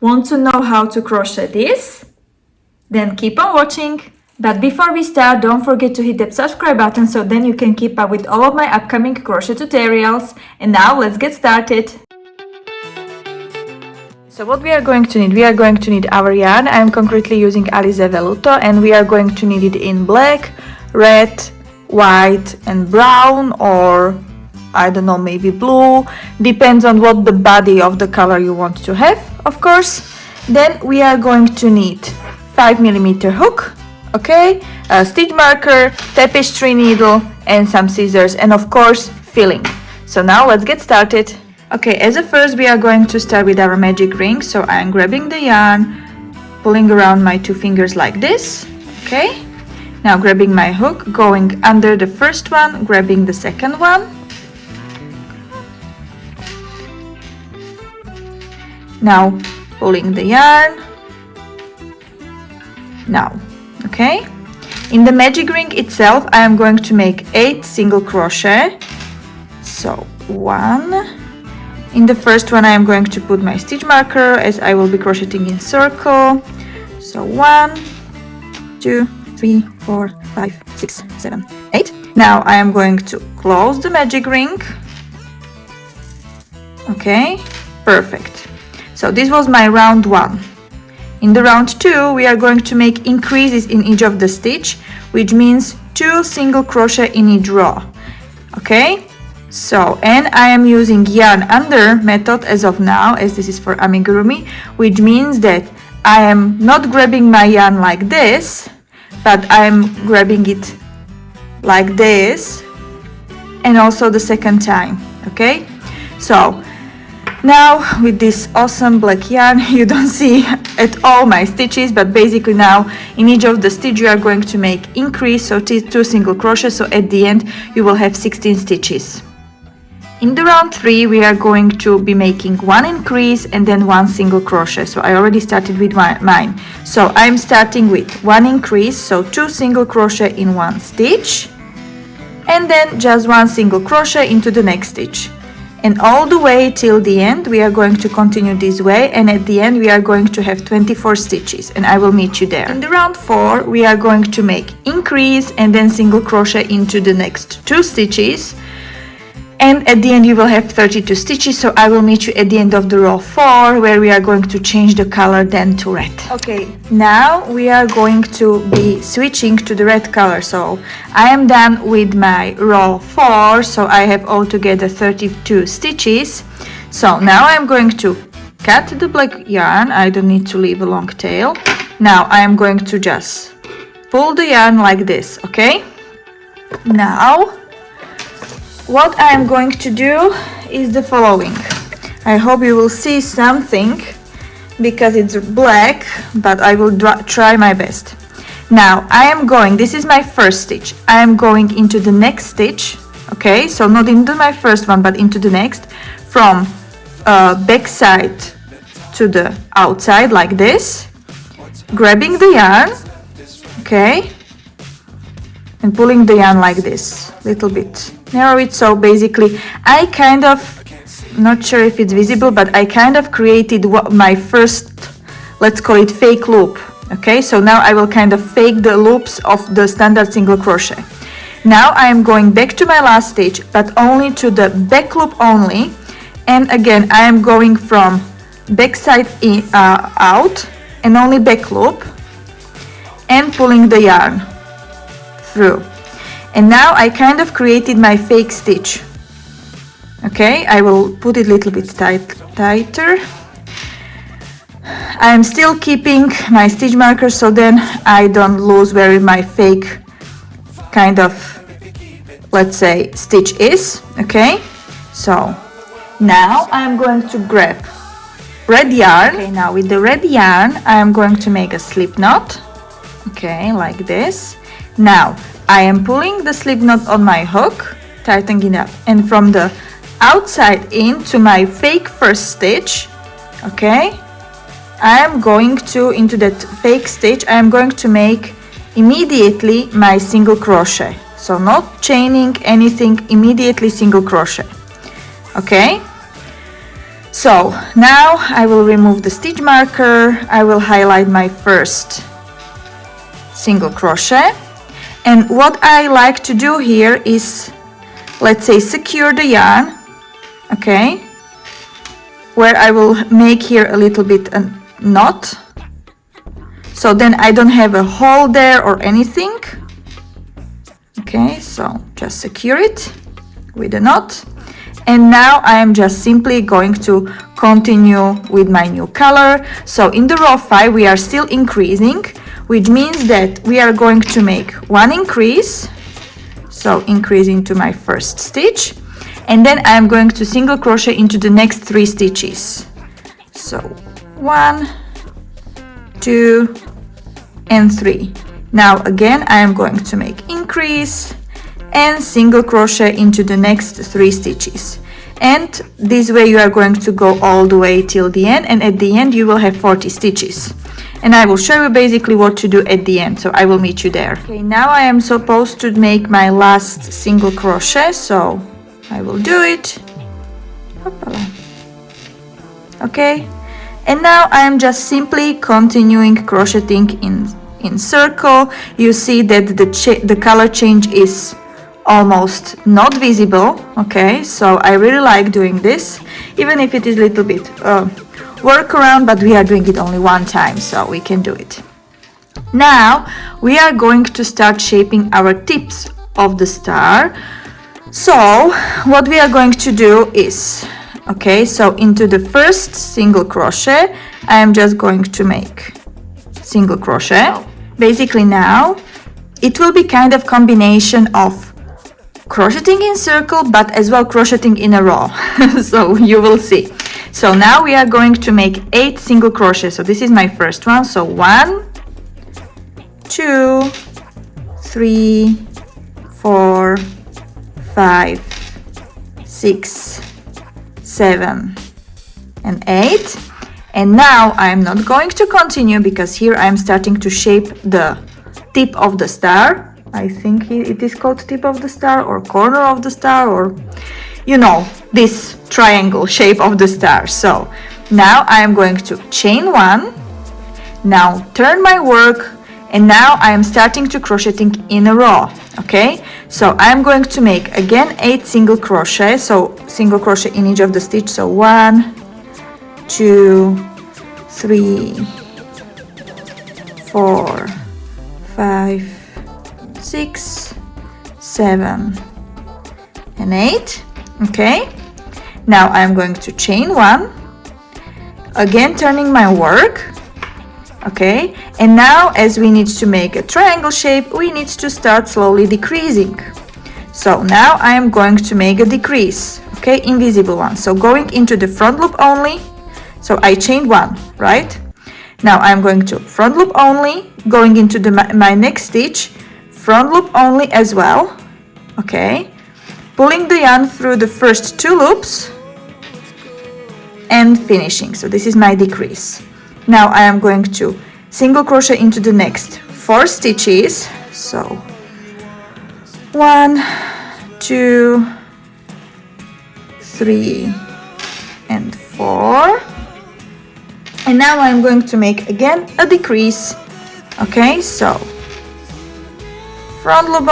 Want to know how to crochet this? Then keep on watching. But before we start, don't forget to hit that subscribe button so then you can keep up with all of my upcoming crochet tutorials. And now let's get started. So what we are going to need? We are going to need our yarn. I am concretely using Alize Velluto, and we are going to need it in black, red, white and brown, or I don't know, maybe blue. Depends on what the body of the color you want to have, of course. Then we are going to need 5mm hook, okay, a stitch marker, tapestry needle and some scissors, and of course filling. So now let's get started. Okay, as a first we are going to start with our magic ring. So I am grabbing the yarn, pulling around my 2 fingers like this, okay. Now grabbing my hook, going under the first one, grabbing the second one. Now pulling the yarn. Now, okay. In the magic ring itself, I am going to make 8 single crochet. So 1. In the first one I am going to put my stitch marker as I will be crocheting in circle. So 1, 2, 3, 4, 5, 6, 7, 8. Now I am going to close the magic ring. Okay, perfect. So this was my round 1. In the round 2 we are going to make increases in each of the stitch, which means 2 single crochet in each row. Okay. So, and I am using yarn under method as of now, as this is for Amigurumi, which means that I am not grabbing my yarn like this, but I am grabbing it like this, and also the second time, okay? So, now with this awesome black yarn, you don't see at all my stitches, but basically now in each of the stitch you are going to make increase, so 2 single crochet, so at the end you will have 16 stitches. In the round 3 we are going to be making 1 increase and then 1 single crochet. So I already started with mine. So I'm starting with 1 increase, so 2 single crochet in 1 stitch, and then just 1 single crochet into the next stitch. And all the way till the end we are going to continue this way, and at the end we are going to have 24 stitches, and I will meet you there. In the round 4 we are going to make increase and then single crochet into the next 2 stitches. And at the end you will have 32 stitches, so I will meet you at the end of the row 4, where we are going to change the color then to red. Okay, now we are going to be switching to the red color. So I am done with my row 4, so I have altogether 32 stitches. So now I'm going to cut the black yarn. I don't need to leave a long tail. Now I am going to just pull the yarn like this, okay? Now what I am going to do is the following. I hope you will see something because it's black, but I will try my best. Now I am going, this is my first stitch, I am going into the next stitch, okay, so not into my first one but into the next, from back side to the outside like this, grabbing the yarn, okay, and pulling the yarn like this, little bit narrow it. So basically I kind of, not sure if it's visible, but I kind of created my first, let's call it fake loop, okay? So now I will kind of fake the loops of the standard single crochet. Now I am going back to my last stitch, but only to the back loop only, and again I am going from back side in, out, and only back loop, and pulling the yarn through. And now I kind of created my fake stitch. Okay, I will put it a little bit tighter. I am still keeping my stitch marker so then I don't lose where my fake kind of, let's say, stitch is. Okay, so now I am going to grab red yarn. Okay, now with the red yarn I am going to make a slip knot. Okay, like this. Now I am pulling the slip knot on my hook, tightening it up, and from the outside in to my fake first stitch, okay, I am going to, into that fake stitch, I am going to make immediately my single crochet. So not chaining anything, immediately single crochet, okay. So now I will remove the stitch marker. I will highlight my first single crochet, and what I like to do here is, let's say, secure the yarn, okay, where I will make here a little bit a knot, so then I don't have a hole there or anything. Okay, so just secure it with a knot. And now I am just simply going to continue with my new color. So in the row 5 we are still increasing, which means that we are going to make one increase. So increase into my first stitch, and then I am going to single crochet into the next 3 stitches. So 1, 2 and 3. Now again I am going to make increase and single crochet into the next 3 stitches, and this way you are going to go all the way till the end, and at the end you will have 40 stitches, and I will show you basically what to do at the end, so I will meet you there. Okay, now I am supposed to make my last single crochet, so I will do it. Hoppala. Okay, and now I am just simply continuing crocheting in circle. You see that the color change is almost not visible. Okay, so I really like doing this, even if it is a little bit workaround, but we are doing it only one time, so we can do it. Now we are going to start shaping our tips of the star. So what we are going to do is, okay, so into the first single crochet I am just going to make single crochet. Basically now it will be kind of combination of crocheting in circle but as well crocheting in a row. So you will see. So now we are going to make 8 single crochet. So this is my first one. So 1, 2, 3, 4, 5, 6, 7 and 8. And now I am not going to continue because here I am starting to shape the tip of the star. I think it is called tip of the star or corner of the star, or you know, this triangle shape of the star. So now I am going to chain 1, now turn my work, and now I am starting to crocheting in a row. Okay, so I am going to make again 8 single crochet, so single crochet in each of the stitch. So 1, 2, 3, 4, 5, 6, 7 and 8. Okay, now I'm going to chain 1, again turning my work. Okay, and now as we need to make a triangle shape, we need to start slowly decreasing. So now I am going to make a decrease, okay, invisible one. So going into the front loop only. So I chained 1, right? Now I'm going to front loop only, going into my next stitch, front loop only as well. Okay, pulling the yarn through the first 2 loops and finishing. So this is my decrease. Now I am going to single crochet into the next 4 stitches. So 1, 2, 3 and 4. And now I'm going to make again a decrease. Okay, so front loop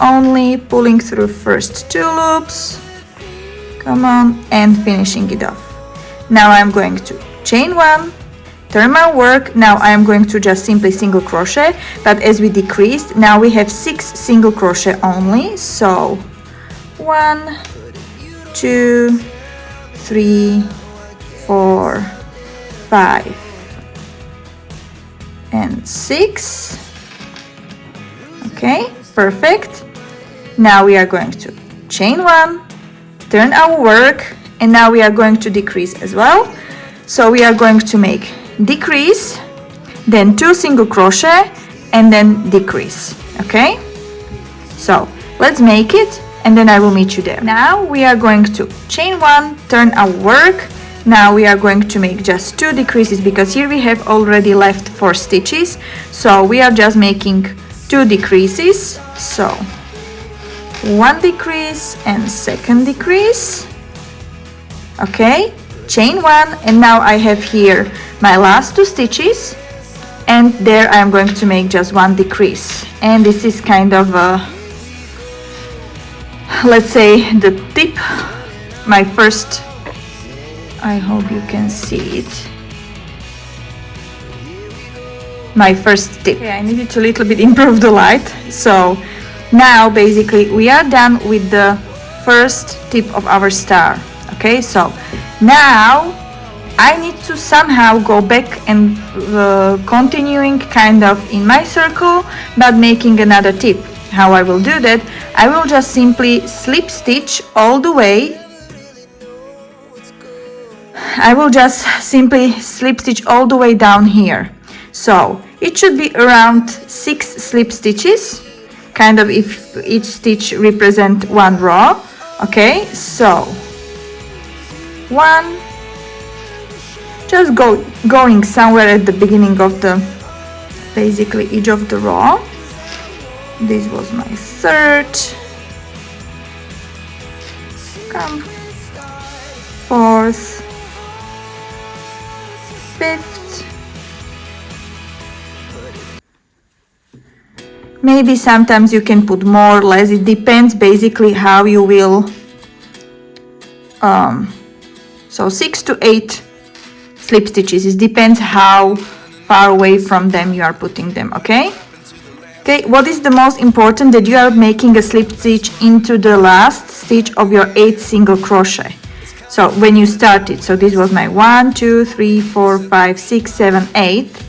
only, pulling through first 2 loops, come on, and finishing it off. Now I'm going to chain 1, turn my work. Now I'm going to just simply single crochet, but as we decreased, now we have 6 single crochet only. So 1, 2, 3, 4, 5 and 6. Okay, perfect. Now we are going to chain 1, turn our work, and now we are going to decrease as well. So we are going to make decrease, then 2 single crochet, and then decrease. Okay, so let's make it, and then I will meet you there. Now we are going to chain 1, turn our work. Now we are going to make just 2 decreases because here we have already left 4 stitches. So we are just making 2 decreases. So 1 decrease and second decrease. Okay, chain 1, and now I have here my last 2 stitches, and there I am going to make just 1 decrease. And this is kind of let's say the tip, my first, I hope you can see it, my first tip. Okay, I needed to a little bit improve the light. So now basically we are done with the first tip of our star. Okay, so now I need to somehow go back and continuing kind of in my circle, but making another tip. How I will do that? I will just simply slip stitch all the way. I will just simply slip stitch all the way down here. So it should be around 6 slip stitches, kind of if each stitch represent 1 row. Okay, so 1, just going somewhere at the beginning of the basically edge of the row. This was my 3rd, come 4th, 5th, maybe sometimes you can put more or less, it depends basically how you will, so 6 to 8 slip stitches, it depends how far away from them you are putting them. Okay. Okay, what is the most important, that you are making a slip stitch into the last stitch of your 8th single crochet. So when you started, so this was my 1, 2, 3, 4, 5, 6, 7, 8.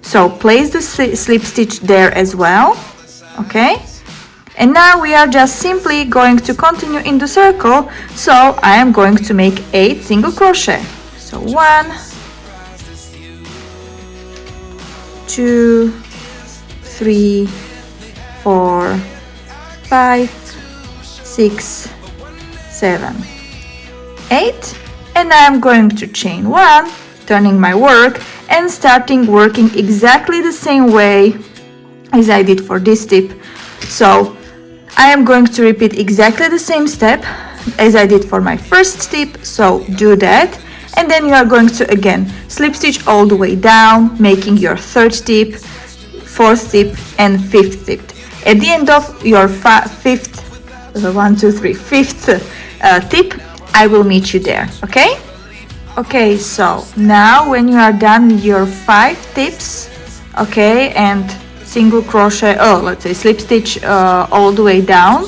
So place the slip stitch there as well. Okay, and now we are just simply going to continue in the circle. So I am going to make 8 single crochet. So 1, 2, 3, 4, 5, 6, 7, 8, and I am going to chain 1, turning my work and starting working exactly the same way as I did for this tip. So I am going to repeat exactly the same step as I did for my first tip, so do that. And then you are going to again slip stitch all the way down, making your 3rd tip, 4th tip and 5th tip. At the end of your 5th tip, I will meet you there. Okay. Okay, so now when you are done with your 5 tips, okay, and single crochet, let's say slip stitch all the way down,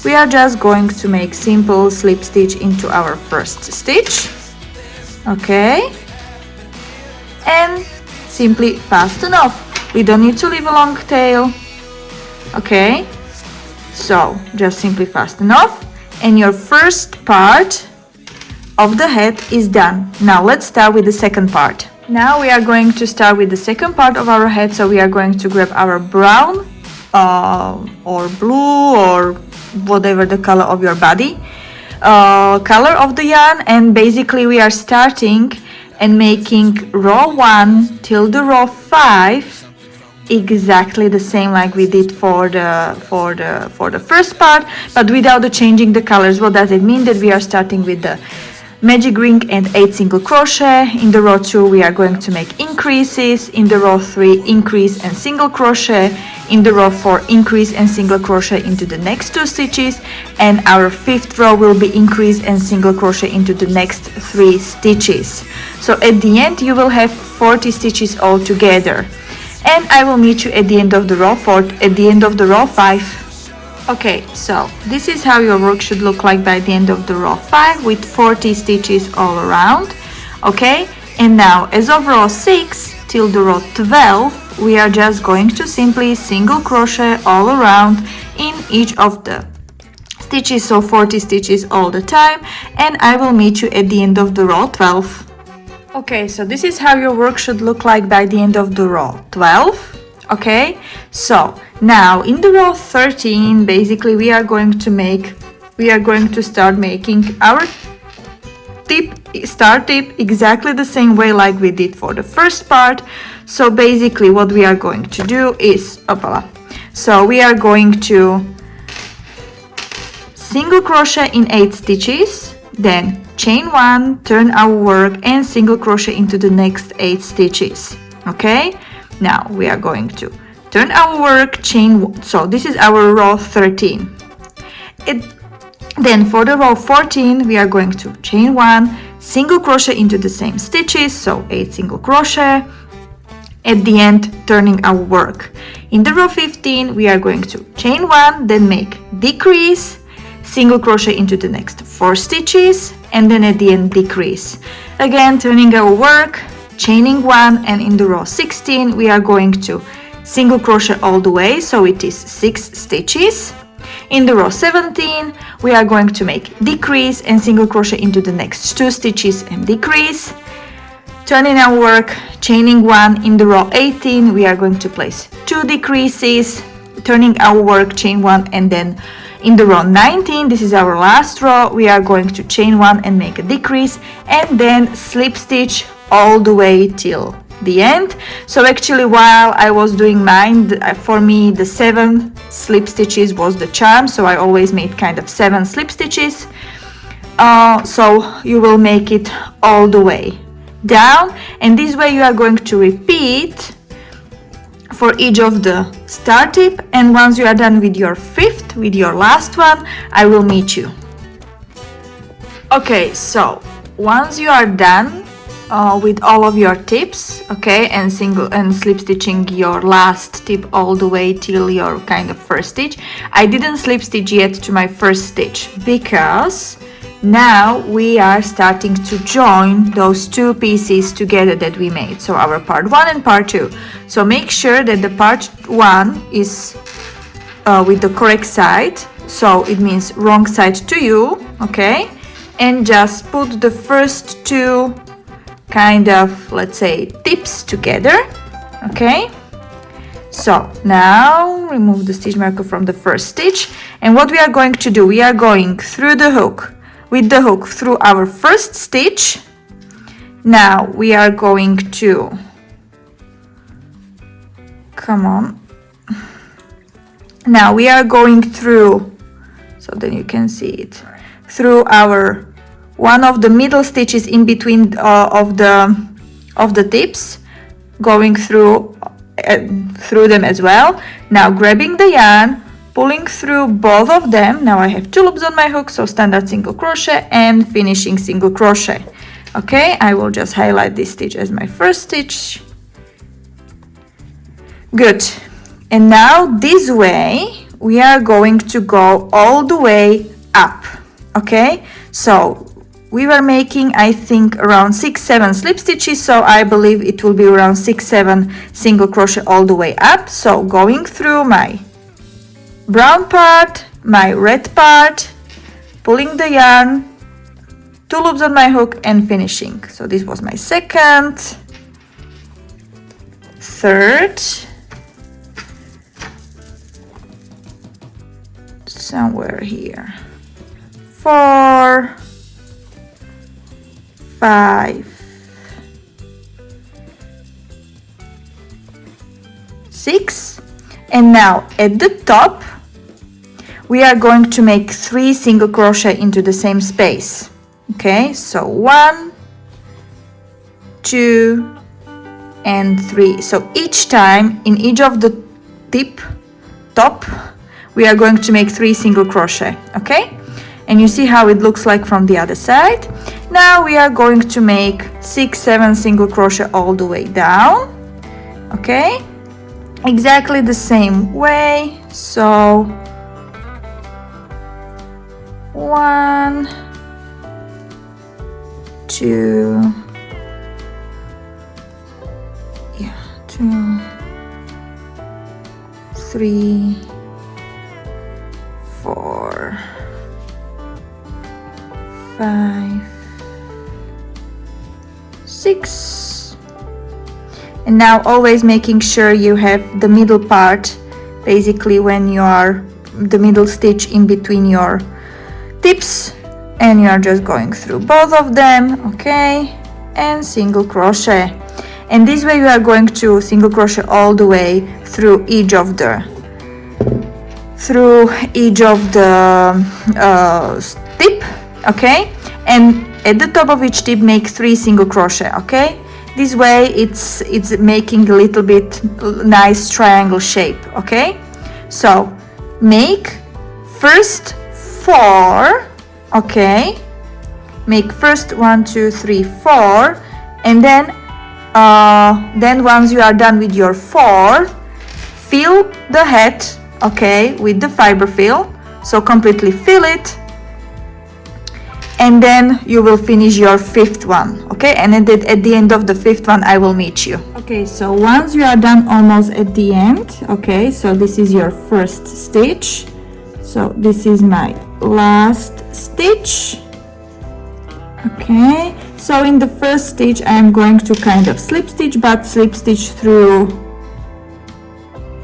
we are just going to make simple slip stitch into our first stitch. Okay, and simply fasten off. We don't need to leave a long tail. Okay, so just simply fasten off, and your first part of the head is done. Now let's start with the second part. Now we are going to start with the second part of our head. So we are going to grab our brown or blue or whatever the color of your body, color of the yarn, and basically we are starting and making row 1 till the row 5 exactly the same like we did for the first part, but without the changing the colors. What does it mean? That we are starting with the magic ring and 8 single crochet. In the row 2 we are going to make increases. In the row 3 increase and single crochet. In the row 4 increase and single crochet into the next 2 stitches, and our 5th row will be increase and single crochet into the next 3 stitches. So at the end you will have 40 stitches all together, and I will meet you at the end of the row 4, at the end of the row 5. Okay, so this is how your work should look like by the end of the row 5 with 40 stitches all around. Okay, and now as of row 6 till the row 12 we are just going to simply single crochet all around in each of the stitches, so 40 stitches all the time, and I will meet you at the end of the row 12. Okay, so this is how your work should look like by the end of the row 12. Okay, so now in the row 13 basically we are going to start making our start tip exactly the same way like we did for the first part. So basically what we are going to do is so we are going to single crochet in 8 stitches, then chain 1, turn our work and single crochet into the next 8 stitches. Okay, now we are going to turn our work, chain, so this is our row 13. Then for the row 14 we are going to chain 1, single crochet into the same stitches, so 8 single crochet, at the end turning our work. In the row 15 we are going to chain 1, then make decrease, single crochet into the next 4 stitches, and then at the end decrease. Again turning our work, chaining 1, and in the row 16 we are going to single crochet all the way, so it is 6 stitches. In the row 17 we are going to make decrease and single crochet into the next 2 stitches and decrease. Turning our work, chaining 1. In the row 18 we are going to place 2 decreases, turning our work, chain 1, and then in the row 19, this is our last row, we are going to chain 1 and make a decrease, and then slip stitch all the way till the end. So actually while I was doing mine, for me the 7 slip stitches was the charm, so I always made kind of 7 slip stitches. So you will make it all the way down, and this way you are going to repeat for each of the start tip, and once you are done with your 5th, with your last one, I will meet you. Okay, so once you are done with all of your tips, okay, and single and slip stitching your last tip all the way till your kind of first stitch, I didn't slip stitch yet to my first stitch because now we are starting to join those 2 pieces together that we made, so our part 1 and part 2. So make sure that the part 1 is with the correct side, so it means wrong side to you, okay, and just put the first 2 kind of, let's say, tips together, okay. So now remove the stitch marker from the first stitch, and what we are going to do, we are going through the hook, with the hook through our first stitch. Now we are going to, come on, now we are going through, so then you can see it, through our one of the middle stitches in between of the tips, going through them as well. Now grabbing the yarn, pulling through both of them. Now I have 2 loops on my hook, so standard single crochet and finishing single crochet. Okay, I will just highlight this stitch as my first stitch. Good. And now this way we are going to go all the way up. Okay, so we were making, I think, around 6-7 slip stitches, so I believe it will be around 6-7 single crochet all the way up. So going through my brown part, my red part, pulling the yarn, 2 loops on my hook and finishing. So this was my 2nd, 3rd, somewhere here, 4, 5, 6, and now at the top we are going to make 3 single crochet into the same space. Okay, so 1, 2, and 3. So each time in each of the top we are going to make 3 single crochet. Okay, and you see how it looks like from the other side. Now we are going to make 6-7 single crochet all the way down. Okay, exactly the same way. So 1, 2, 2, 3, 4, 5, 6, and now always making sure you have the middle part, basically when you are the middle stitch in between your tips, and you are just going through both of them, okay, and single crochet. And this way you are going to single crochet all the way through each of the tip, okay, and at the top of each tip make 3 single crochet, okay? This way it's making a little bit nice triangle shape, okay? So make first 4, okay? Make first 1, 2, 3, 4, and then once you are done with your 4, fill the hat, okay, with the fiber fill. So completely fill it, and then you will finish your 5th one, okay? And at the end of the 5th one I will meet you. Okay, so once you are done almost at the end, okay, so this is your first stitch. So this is my last stitch. Okay, so in the first stitch I am going to kind of slip stitch, but slip stitch through,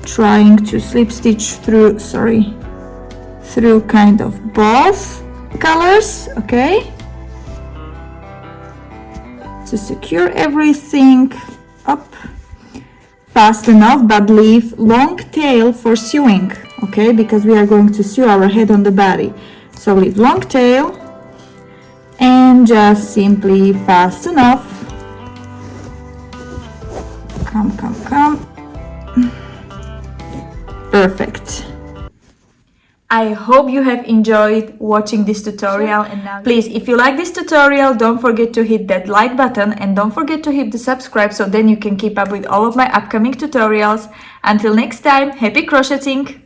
trying to slip stitch through, through kind of both colors, okay, to secure everything up fast enough, but leave long tail for sewing, okay, because we are going to sew our head on the body. So leave long tail and just simply fast enough, come, perfect. I hope you have enjoyed watching this tutorial, and now please, if you like this tutorial, don't forget to hit that like button and don't forget to hit the subscribe, so then you can keep up with all of my upcoming tutorials. Until next time, happy crocheting!